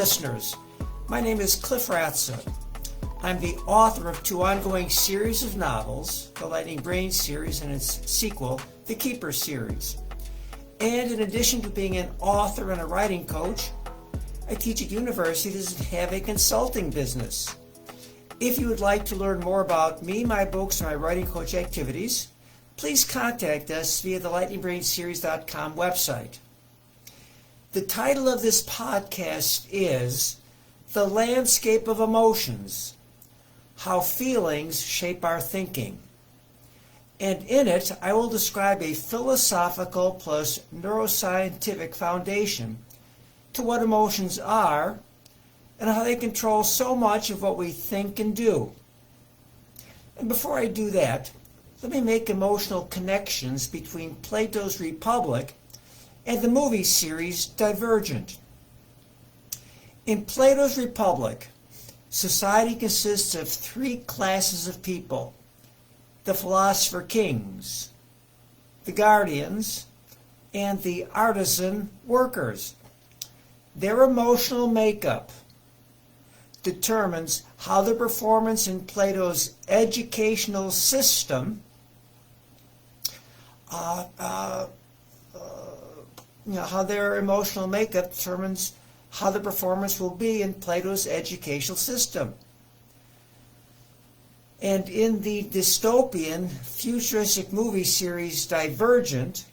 listeners. My name is Cliff Ratza. I'm the author of 2 ongoing series of novels, the Lightning Brain series and its sequel, the Keeper series. And in addition to being an author and a writing coach, I teach at universities and have a consulting business. If you would like to learn more about me, my books, and my writing coach activities, please contact us via the lightningbrainseries.com website. The title of this podcast is The Landscape of Emotions, How Feelings Shape Our Thinking. And in it, I will describe a philosophical plus neuroscientific foundation to what emotions are and how they control so much of what we think and do. And before I do that, let me make emotional connections between Plato's Republic and the movie series Divergent. In Plato's Republic, society consists of 3 classes of people: the philosopher kings, the guardians, and the artisan workers. Their emotional makeup determines how their performance in Plato's educational system how their emotional makeup determines how the performance will be in Plato's educational system. And in the dystopian futuristic movie series Divergent,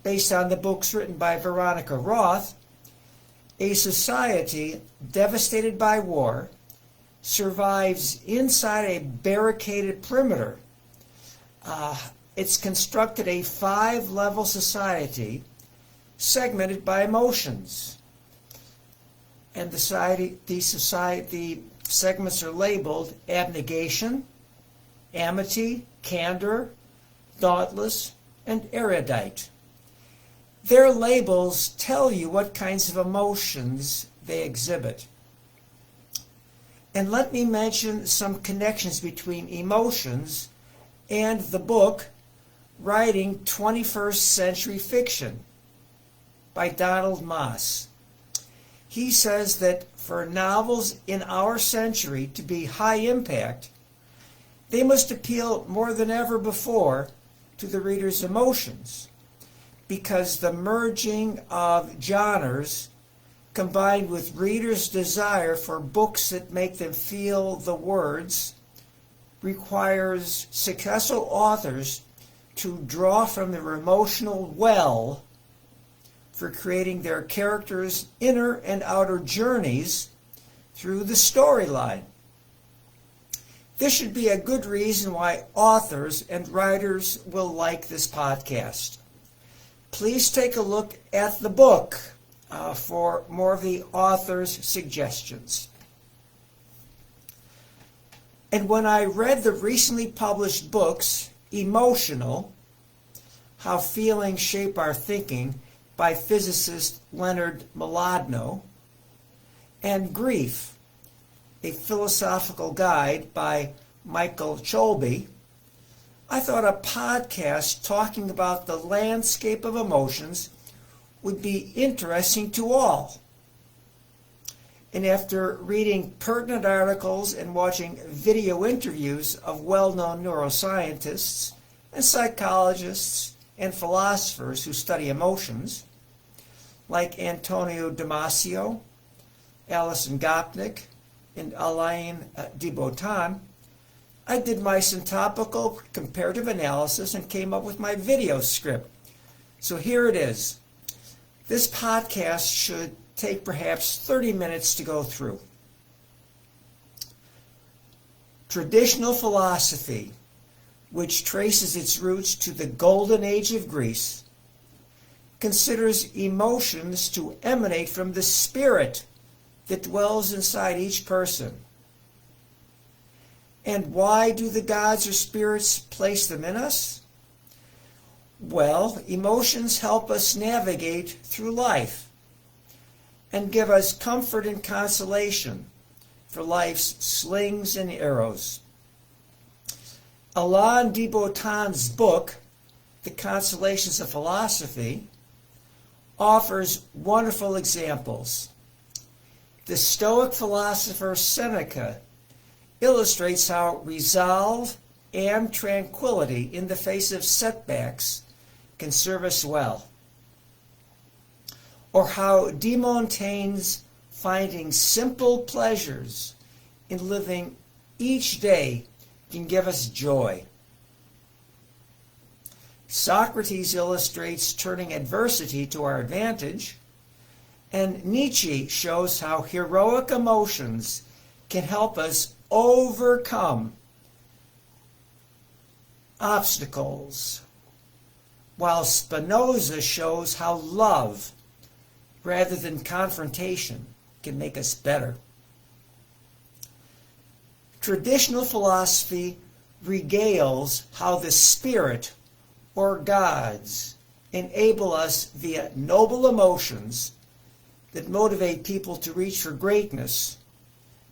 based on the books written by Veronica Roth, a society devastated by war survives inside a barricaded perimeter. It's constructed a 5-level society segmented by emotions. And the segments are labeled abnegation, amity, candor, dauntless, and erudite. Their labels tell you what kinds of emotions they exhibit. And let me mention some connections between emotions and the book Writing 21st Century Fiction by Donald Moss. He says that for novels in our century to be high impact, they must appeal more than ever before to the reader's emotions, because the merging of genres combined with readers' desire for books that make them feel the words requires successful authors to draw from their emotional well for creating their characters' inner and outer journeys through the storyline. This should be a good reason why authors and writers will like this podcast. Please take a look at the book for more of the author's suggestions. And when I read the recently published books, Emotional, How Feelings Shape Our Thinking by physicist Leonard Mlodinow, and Grief, a philosophical guide by Michael Cholby, I thought a podcast talking about the landscape of emotions would be interesting to all. And after reading pertinent articles and watching video interviews of well-known neuroscientists and psychologists and philosophers who study emotions, like Antonio Damasio, Alison Gopnik, and Alain de Botton, I did my syntopical comparative analysis and came up with my video script. So here it is. This podcast should take perhaps 30 minutes to go through. Traditional philosophy, which traces its roots to the Golden Age of Greece, considers emotions to emanate from the spirit that dwells inside each person. And why do the gods or spirits place them in us? Well, emotions help us navigate through life and give us comfort and consolation for life's slings and arrows. Alain de Botton's book, The Consolations of Philosophy, offers wonderful examples. The Stoic philosopher Seneca illustrates how resolve and tranquility in the face of setbacks can serve us well. Or how De Montaigne's finding simple pleasures in living each day can give us joy. Socrates illustrates turning adversity to our advantage, and Nietzsche shows how heroic emotions can help us overcome obstacles, while Spinoza shows how love, rather than confrontation, can make us better. Traditional philosophy regales how the spirit or gods enable us via noble emotions that motivate people to reach for greatness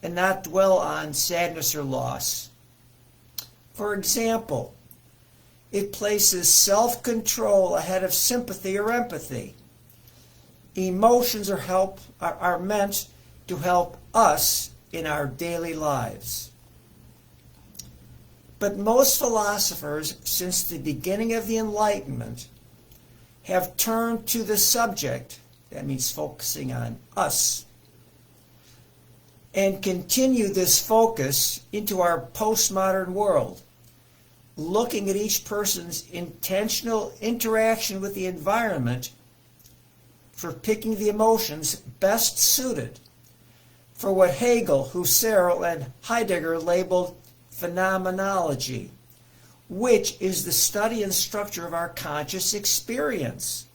and not dwell on sadness or loss. For example, it places self-control ahead of sympathy or empathy. Emotions are meant to help us in our daily lives. But most philosophers, since the beginning of the Enlightenment, have turned to the subject, that means focusing on us, and continue this focus into our postmodern world, looking at each person's intentional interaction with the environment for picking the emotions best suited for what Hegel, Husserl, and Heidegger labeled phenomenology, which is the study and structure of our conscious experience.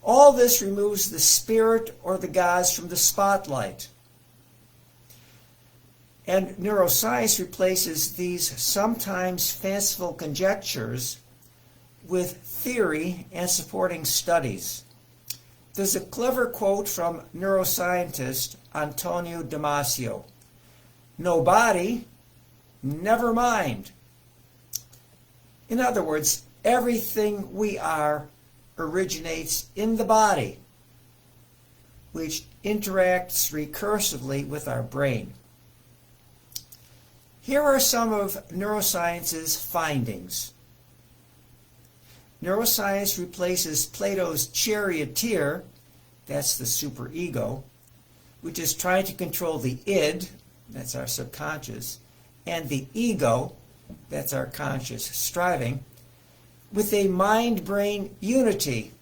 All this removes the spirit or the gods from the spotlight. And neuroscience replaces these sometimes fanciful conjectures with theory and supporting studies. There's a clever quote from neuroscientist Antonio Damasio: "No body, never mind." In other words, everything we are originates in the body, which interacts recursively with our brain. Here are some of neuroscience's findings. Neuroscience replaces Plato's charioteer, that's the superego, which is trying to control the id, that's our subconscious, and the ego, that's our conscious striving, with a mind-brain unity,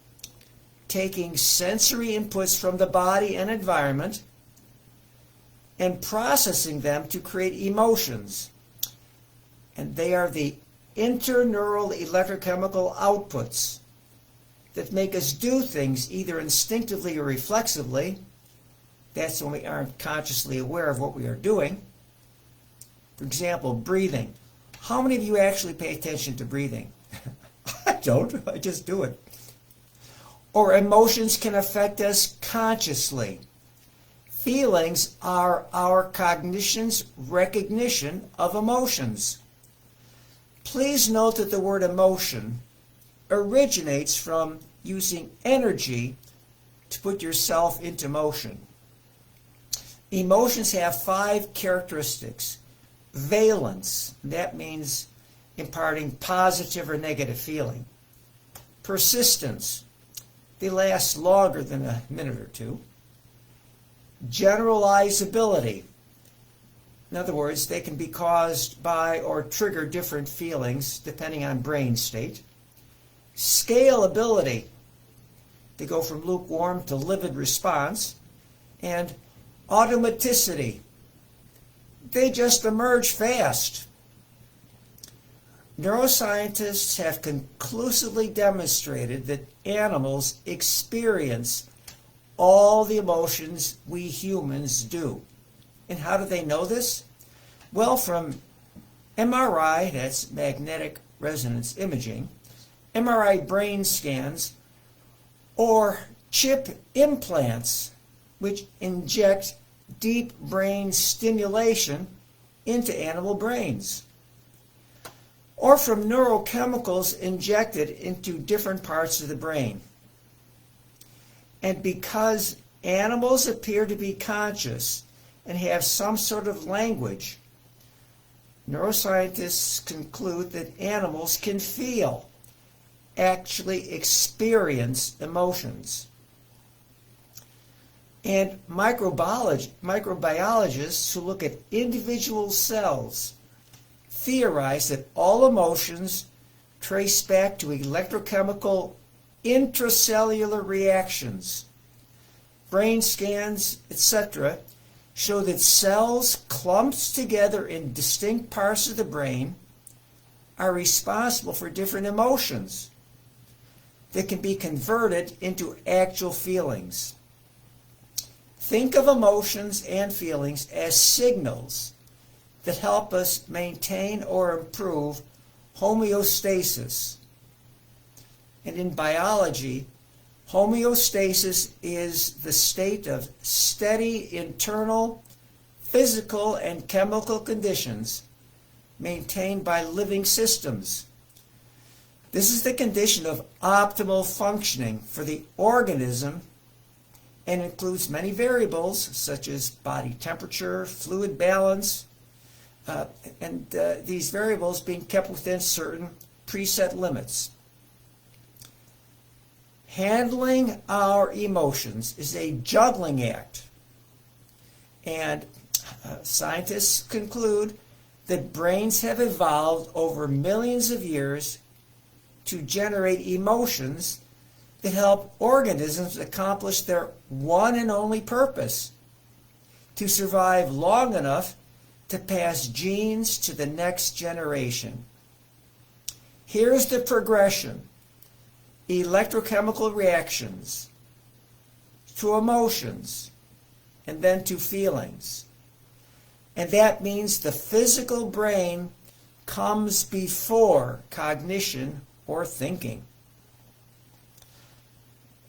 taking sensory inputs from the body and environment and processing them to create emotions. And they are the interneural electrochemical outputs that make us do things either instinctively or reflexively. That's when we aren't consciously aware of what we are doing. For example, breathing. How many of you actually pay attention to breathing? I don't. I just do it. Or emotions can affect us consciously. Feelings are our cognition's recognition of emotions. Please note that the word emotion originates from using energy to put yourself into motion. Emotions have 5 characteristics. Valence, that means imparting positive or negative feeling. Persistence, they last longer than a minute or two. Generalizability, in other words, they can be caused by or trigger different feelings depending on brain state. Scalability, they go from lukewarm to livid response. And automaticity, they just emerge fast. Neuroscientists have conclusively demonstrated that animals experience all the emotions we humans do. And how do they know this? Well, from MRI, that's magnetic resonance imaging, MRI brain scans, or chip implants, which inject deep brain stimulation into animal brains, or from neurochemicals injected into different parts of the brain. And because animals appear to be conscious and have some sort of language, neuroscientists conclude that animals can feel, actually experience emotions. And microbiologists who look at individual cells theorize that all emotions trace back to electrochemical intracellular reactions. Brain scans, etc., show that cells clumped together in distinct parts of the brain are responsible for different emotions that can be converted into actual feelings. Think of emotions and feelings as signals that help us maintain or improve homeostasis. And in biology, homeostasis is the state of steady internal physical and chemical conditions maintained by living systems. This is the condition of optimal functioning for the organism and includes many variables such as body temperature, fluid balance, and these variables being kept within certain preset limits. Handling our emotions is a juggling act, and scientists conclude that brains have evolved over millions of years to generate emotions that help organisms accomplish their one and only purpose: to survive long enough to pass genes to the next generation. Here's the progression: electrochemical reactions to emotions and then to feelings. And that means the physical brain comes before cognition or thinking.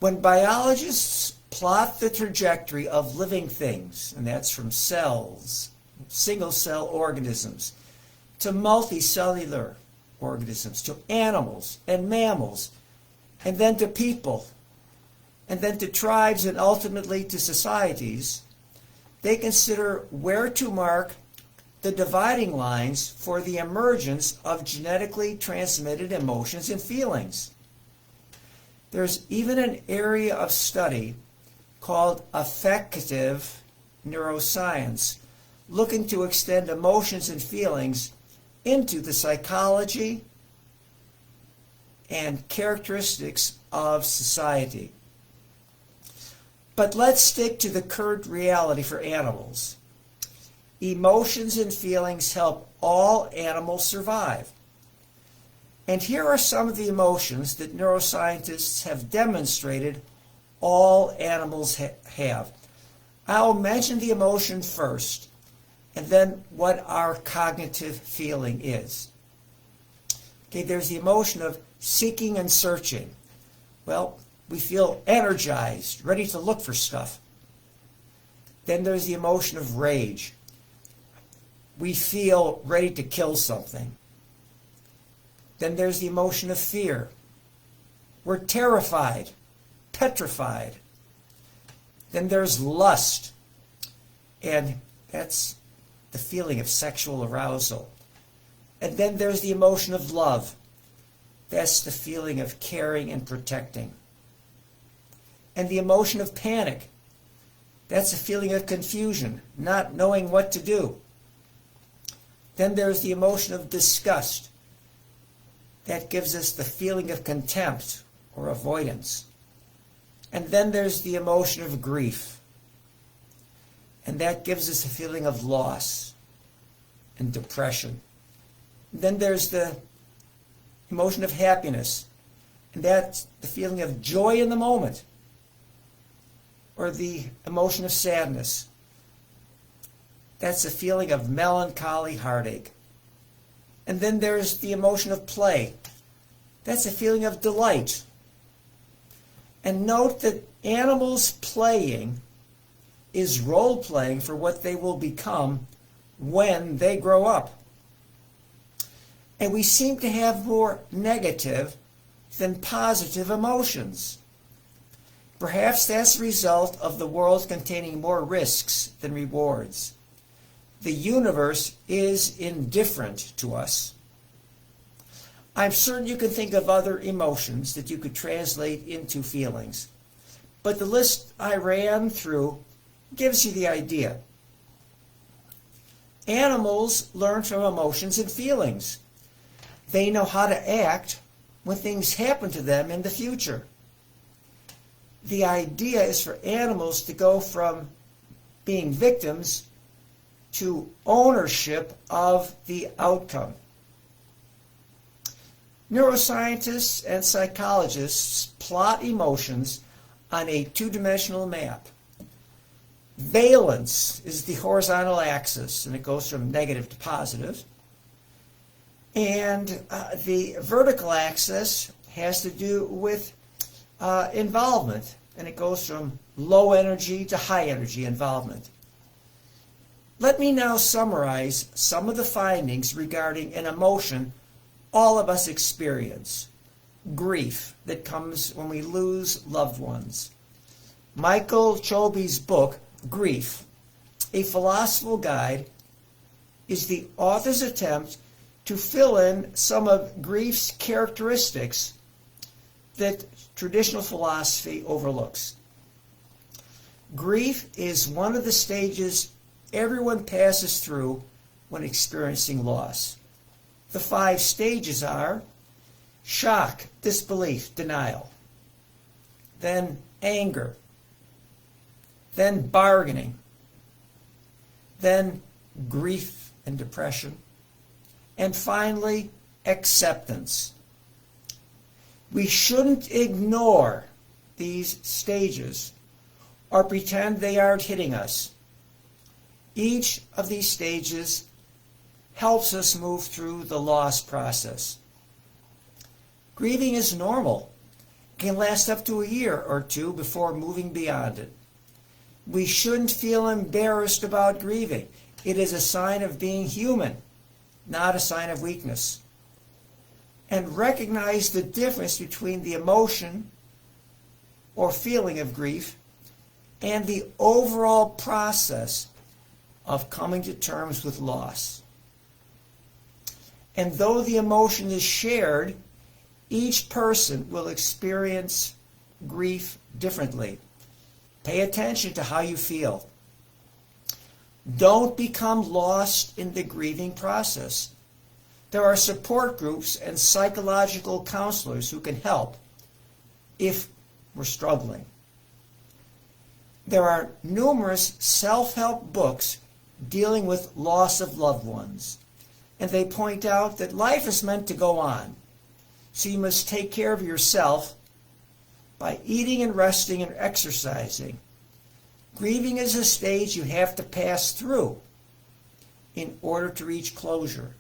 When biologists plot the trajectory of living things, and that's from cells, single-cell organisms, to multicellular organisms, to animals and mammals, and then to people, and then to tribes, and ultimately to societies, they consider where to mark the dividing lines for the emergence of genetically transmitted emotions and feelings. There's even an area of study called affective neuroscience, looking to extend emotions and feelings into the psychology and characteristics of society. But let's stick to the current reality for animals. Emotions and feelings help all animals survive. And here are some of the emotions that neuroscientists have demonstrated all animals have. I'll mention the emotion first, and then what our cognitive feeling is. Okay, there's the emotion of seeking and searching. Well, we feel energized, ready to look for stuff. Then there's the emotion of rage. We feel ready to kill something. Then there's the emotion of fear. We're terrified, petrified. Then there's lust, and that's the feeling of sexual arousal. And then there's the emotion of love. That's the feeling of caring and protecting. And the emotion of panic. That's a feeling of confusion, not knowing what to do. Then there's the emotion of disgust. That gives us the feeling of contempt or avoidance. And then there's the emotion of grief. And that gives us a feeling of loss and depression. And then there's the emotion of happiness. And that's the feeling of joy in the moment. Or the emotion of sadness. That's a feeling of melancholy, heartache. And then there's the emotion of play. That's a feeling of delight. And note that animals playing is role-playing for what they will become when they grow up. And we seem to have more negative than positive emotions. Perhaps that's the result of the world containing more risks than rewards. The universe is indifferent to us. I'm certain you can think of other emotions that you could translate into feelings, but the list I ran through gives you the idea. Animals learn from emotions and feelings. They know how to act when things happen to them in the future. The idea is for animals to go from being victims to ownership of the outcome. Neuroscientists and psychologists plot emotions on a two-dimensional map. Valence is the horizontal axis, and it goes from negative to positive. And the vertical axis has to do with involvement, and it goes from low energy to high energy involvement. Let me now summarize some of the findings regarding an emotion all of us experience: grief that comes when we lose loved ones. Michael Chobe's book, Grief, A Philosophical Guide, is the author's attempt to fill in some of grief's characteristics that traditional philosophy overlooks. Grief is one of the stages everyone passes through when experiencing loss. The 5 stages are shock, disbelief, denial, then anger, then bargaining, then grief and depression, and finally acceptance. We shouldn't ignore these stages or pretend they aren't hitting us. Each of these stages helps us move through the loss process. Grieving is normal. It can last up to a year or 2 before moving beyond it. We shouldn't feel embarrassed about grieving. It is a sign of being human, not a sign of weakness. And recognize the difference between the emotion or feeling of grief and the overall process of coming to terms with loss. And though the emotion is shared, each person will experience grief differently. Pay attention to how you feel. Don't become lost in the grieving process. There are support groups and psychological counselors who can help if we're struggling. There are numerous self-help books dealing with loss of loved ones, and they point out that life is meant to go on. So you must take care of yourself by eating and resting and exercising. Grieving is a stage you have to pass through in order to reach closure.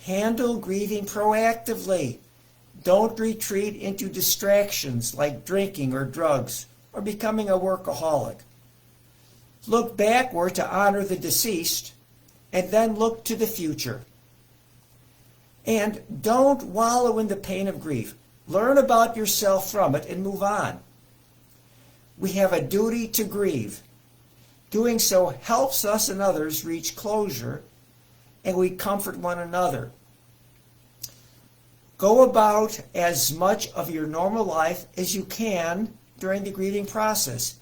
Handle grieving proactively. Don't retreat into distractions like drinking or drugs or becoming a workaholic. Look backward to honor the deceased, and then look to the future. And don't wallow in the pain of grief. Learn about yourself from it and move on. We have a duty to grieve. Doing so helps us and others reach closure, and we comfort one another. Go about as much of your normal life as you can during the grieving process.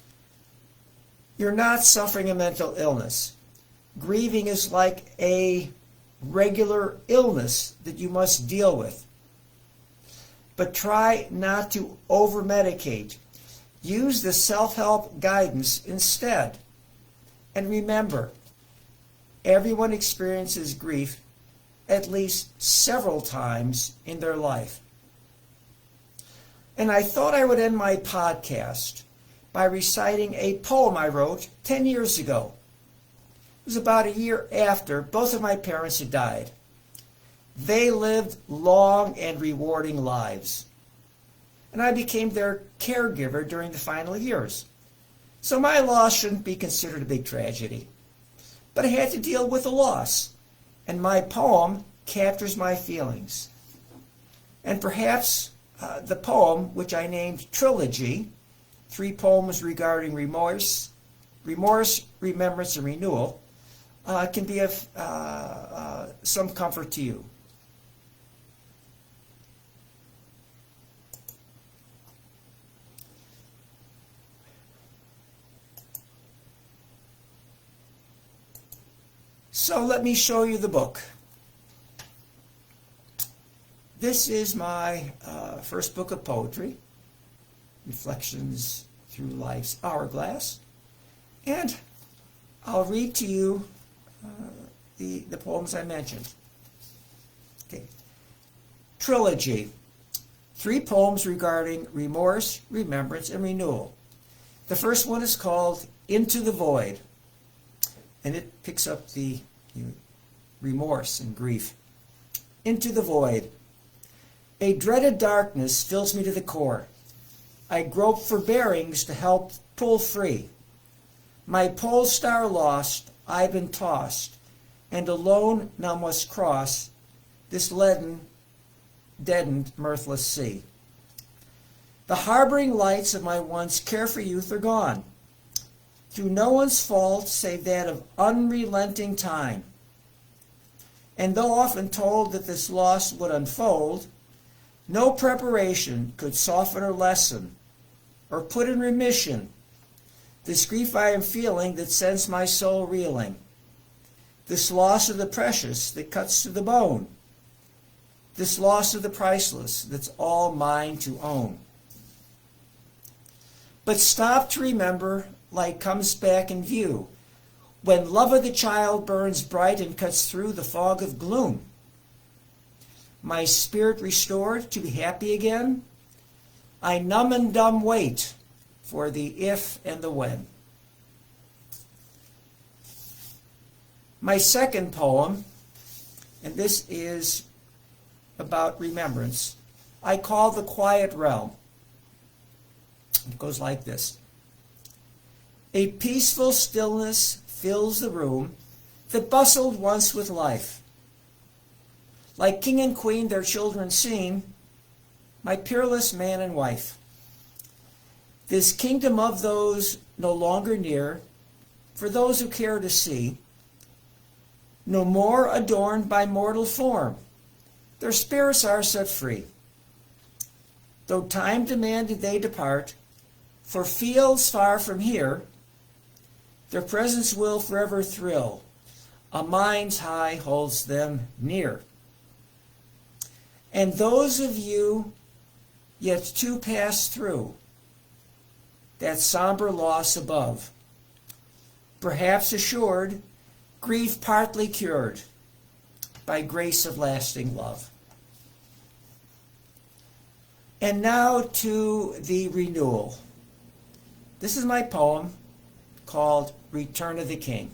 You're not suffering a mental illness. Grieving is like a regular illness that you must deal with. But try not to over-medicate. Use the self-help guidance instead. And remember, everyone experiences grief at least several times in their life. And I thought I would end my podcast by reciting a poem I wrote 10 years ago. It was about a year after both of my parents had died. They lived long and rewarding lives, and I became their caregiver during the final years. So my loss shouldn't be considered a big tragedy. But I had to deal with the loss, and my poem captures my feelings. And perhaps the poem, which I named Trilogy, 3 poems regarding remorse, remembrance, and renewal can be of some comfort to you. So let me show you the book. This is my first book of poetry, Reflections Through Life's Hourglass. And I'll read to you the poems I mentioned. Okay. Trilogy. 3 poems regarding remorse, remembrance, and renewal. The first one is called Into the Void, and it picks up the remorse and grief. Into the void. A dreaded darkness fills me to the core. I grope for bearings to help pull free. My pole star lost, I've been tossed, and alone now must cross this leaden, deadened, mirthless sea. The harboring lights of my once carefree youth are gone, through no one's fault save that of unrelenting time. And though often told that this loss would unfold, no preparation could soften or lessen, or put in remission this grief I am feeling that sends my soul reeling, this loss of the precious that cuts to the bone, this loss of the priceless that's all mine to own. But stop to remember, light comes back in view, when love of the child burns bright and cuts through the fog of gloom. My spirit restored to be happy again, I numb and dumb wait for the if and the when. My second poem, and this is about remembrance, I call The Quiet Realm. It goes like this. A peaceful stillness fills the room that bustled once with life. Like king and queen, their children seen, my peerless man and wife. This kingdom of those no longer near, for those who care to see, no more adorned by mortal form, their spirits are set free. Though time demanded they depart, for fields far from here, their presence will forever thrill. A mind's high holds them near. And those of you yet to pass through that somber loss above, perhaps assured, grief partly cured by grace of lasting love. And now to the renewal. This is my poem called Return of the King.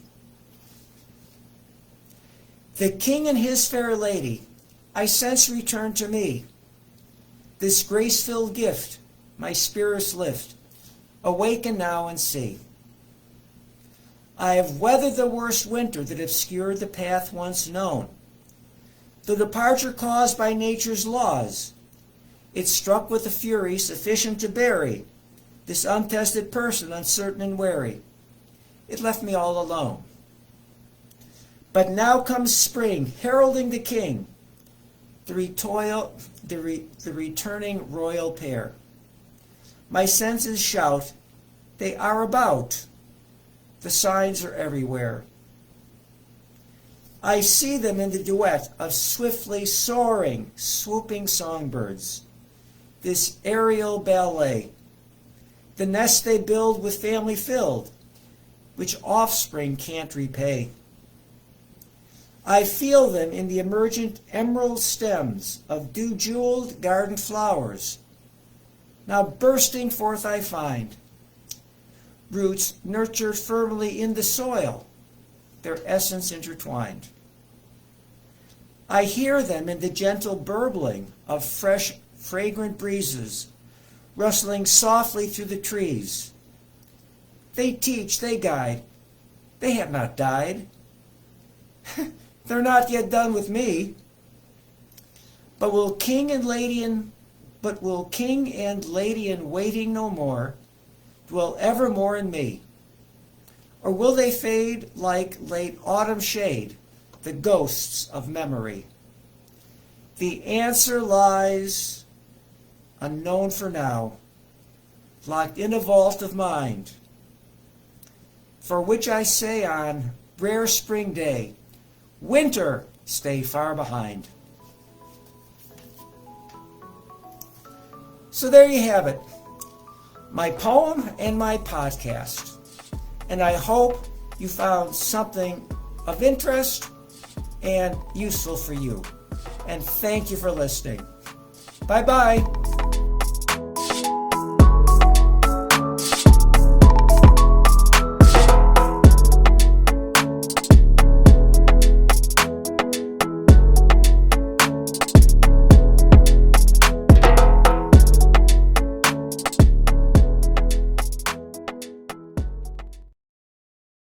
The king and his fair lady, I sense return to me. This grace-filled gift, my spirits lift. Awaken now and see. I have weathered the worst winter that obscured the path once known. The departure caused by nature's laws, it struck with a fury sufficient to bury this untested person, uncertain and wary. It left me all alone. But now comes spring, heralding the king, the returning royal pair. My senses shout, they are about. The signs are everywhere. I see them in the duet of swiftly soaring, swooping songbirds. This aerial ballet, the nest they build with family filled, which offspring can't repay. I feel them in the emergent emerald stems of dew-jeweled garden flowers. Now bursting forth I find roots nurtured firmly in the soil, their essence intertwined. I hear them in the gentle burbling of fresh, fragrant breezes, rustling softly through the trees. They teach, they guide, they have not died. They're not yet done with me. But will king and lady in waiting no more dwell evermore in me? Or will they fade like late autumn shade, the ghosts of memory? The answer lies unknown for now, locked in a vault of mind, for which I say on rare spring day, winter, stay far behind. So there you have it, my poem and my podcast. And I hope you found something of interest and useful for you. And thank you for listening. Bye-bye.